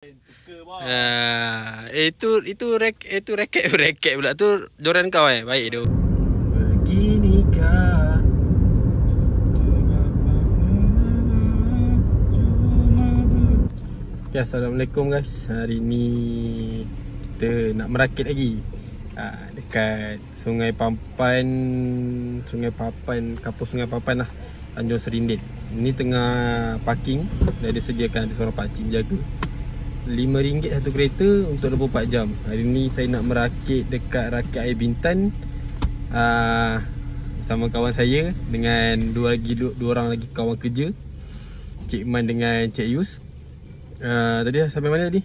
Itu raket pula tu joran kau baik tu. Beginikah okay, Assalamualaikum guys. Hari ni kita nak merakit lagi dekat Sungai Papan, kapur Sungai Papan lah, Tanjung Serindit. Ini tengah parking. Dah disediakan, ada seorang pakcik jaga. RM5 satu kereta untuk 24 jam. Hari ni saya nak merakit dekat Rakit Air Bintan bersama kawan saya dengan dua orang lagi kawan kerja, Cik Man dengan Cik Yus. Tadi sampai mana tadi?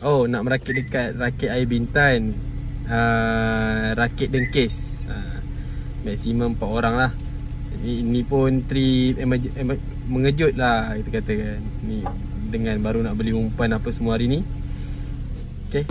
Oh, nak merakit dekat Rakit Air Bintan, rakit dengkis. Maksimum 4 orang lah. Ini pun trip mengejut lah kita katakan. Ni dengan baru nak beli umpan apa semua hari ni. Okay.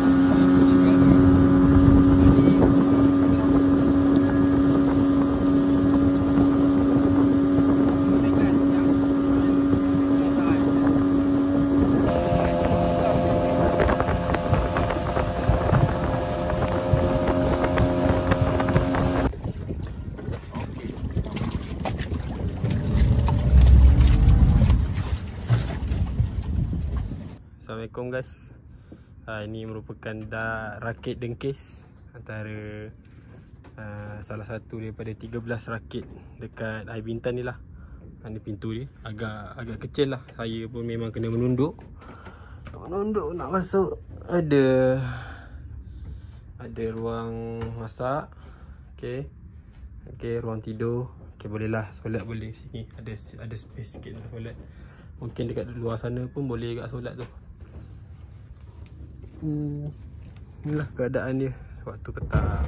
Assalamualaikum guys. Ini merupakan rakit dengkis antara salah satu daripada 13 rakit dekat Air Bintan ni lah. Ini pintu dia agak kecil lah. Saya pun memang kena menunduk nak masuk. Ada ruang masak. Okay, ruang tidur. Okay, boleh lah solat, boleh sini. Ada space sikit lah solat. Mungkin dekat luar sana pun boleh agak solat tu. Inilah keadaan dia waktu petang.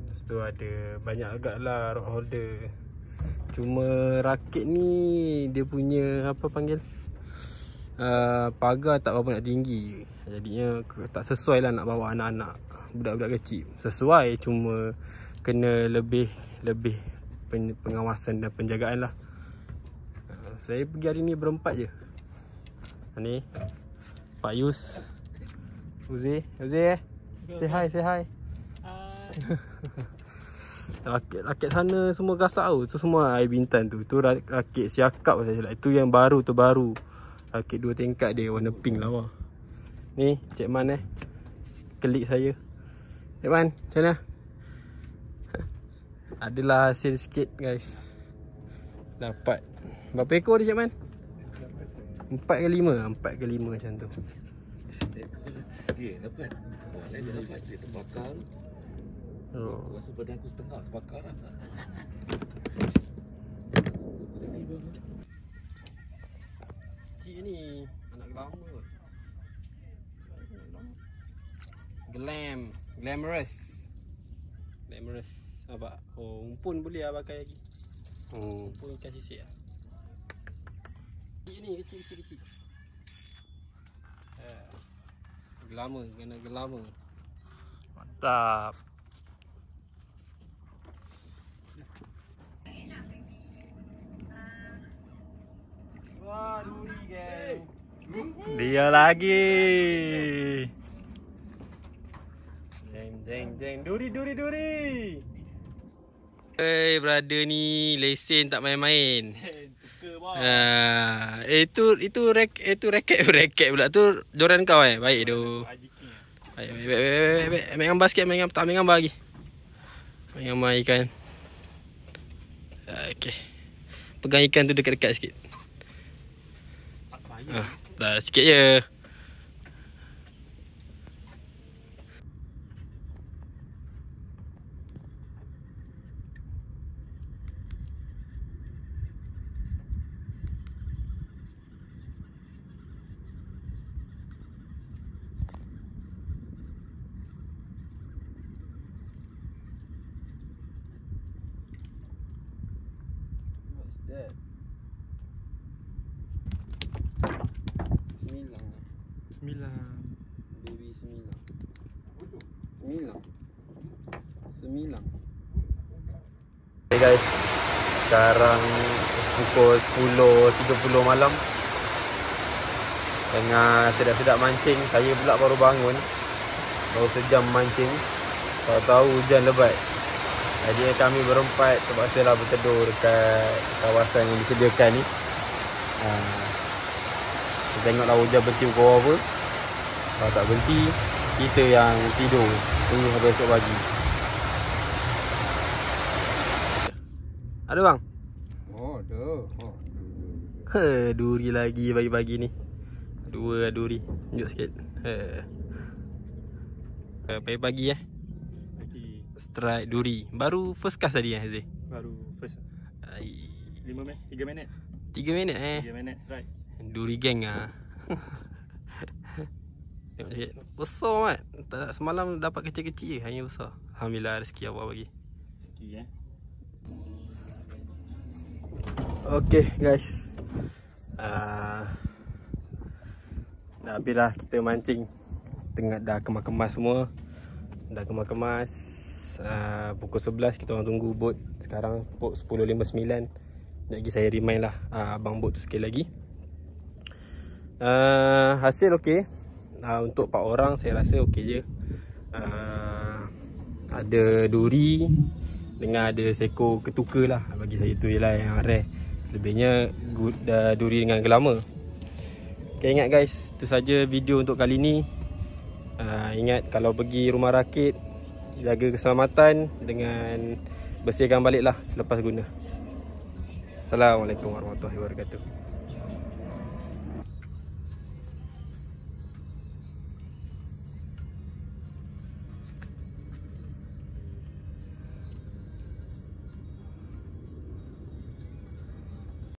Lepas tu ada banyak agak lah rod holder. Cuma rakit ni dia punya apa panggil, pagar tak berapa nak tinggi. Jadinya tak sesuai lah nak bawa anak-anak, budak-budak kecil. Sesuai, cuma kena lebih pengawasan dan penjagaan lah. Saya pergi hari ni berempat je. Ni Pak Yus, Uzi, say hi. Rakit sana semua gasak tu. Tu semua Air Bintan tu. Tu rakit siakap saya silap. Itu yang baru tu baru. Rakit 2 tingkat dia warna pink lawa. Ni Cik Man kelik saya. Cik Man, macam mana? Adalah hasil sikit guys. Dapat berapa ekor dia Cik Man? 4 ke 5 macam tu. Ya, dapat. Saya dapat dia terbakar. Rasa badan aku setengah terbakar lah. Cik ni anak glamour. Glamorous. Nampak? Oh, umpun boleh lah pakai lagi. Umpun ikan sisik lah. Ni kecil. Glamour, kena glamour. Mantap. Wah, duri gang. Dia lagi. Jeng. Duri. Hey brother ni lesen tak main-main. Itu raket pula tu joran kau baik tu. Baik. Main gambar sikit, main gambar lagi. Main gambar ikan. Okey. Pegang ikan tu dekat-dekat sikit. Dah sikit je. Sembilan. Okay guys, sekarang pukul 10.30 malam. Tengah sedap-sedap mancing. Saya pula baru bangun, baru sejam mancing. Tahu-tahu hujan lebat. Jadi kami berempat terpaksalah berteduh dekat kawasan yang disediakan ni. Kita tengoklah hujan berhenti pukul apa. Kalau tak berhenti, kita yang tidur tunggu sampai esok pagi. Ada bang? Oh, ada. Oh. Duri lagi pagi-pagi ni. Dua duri. Tunjuk sikit. Pagi-pagi Lagi strike duri. Baru first cast tadi Zee? baru first 3 minit. 3 minit 3 minit strike. Duri geng Tengok sikit. Besar mat. Tak, semalam dapat kecil-kecil je, hanya besar. Alhamdulillah rezeki Allah bagi. Rezeki Okay guys, dah habis dah kita mancing. Tengah dah kemas-kemas semua. Dah kemas-kemas. Pukul 11 kita orang tunggu bot. Sekarang 10.59. Sekejap lagi saya remind lah abang bot tu sekali lagi. Hasil okey. Untuk 4 orang saya rasa okey je. Ada duri dengan ada seekor ketuka lah. Bagi saya tu je lah yang rare. Selebihnya duri dengan gelama. Okay, ingat guys, itu saja video untuk kali ni. Ingat kalau pergi rumah rakit, jaga keselamatan dengan bersihkan balik lah selepas guna. Assalamualaikum warahmatullahi wabarakatuh.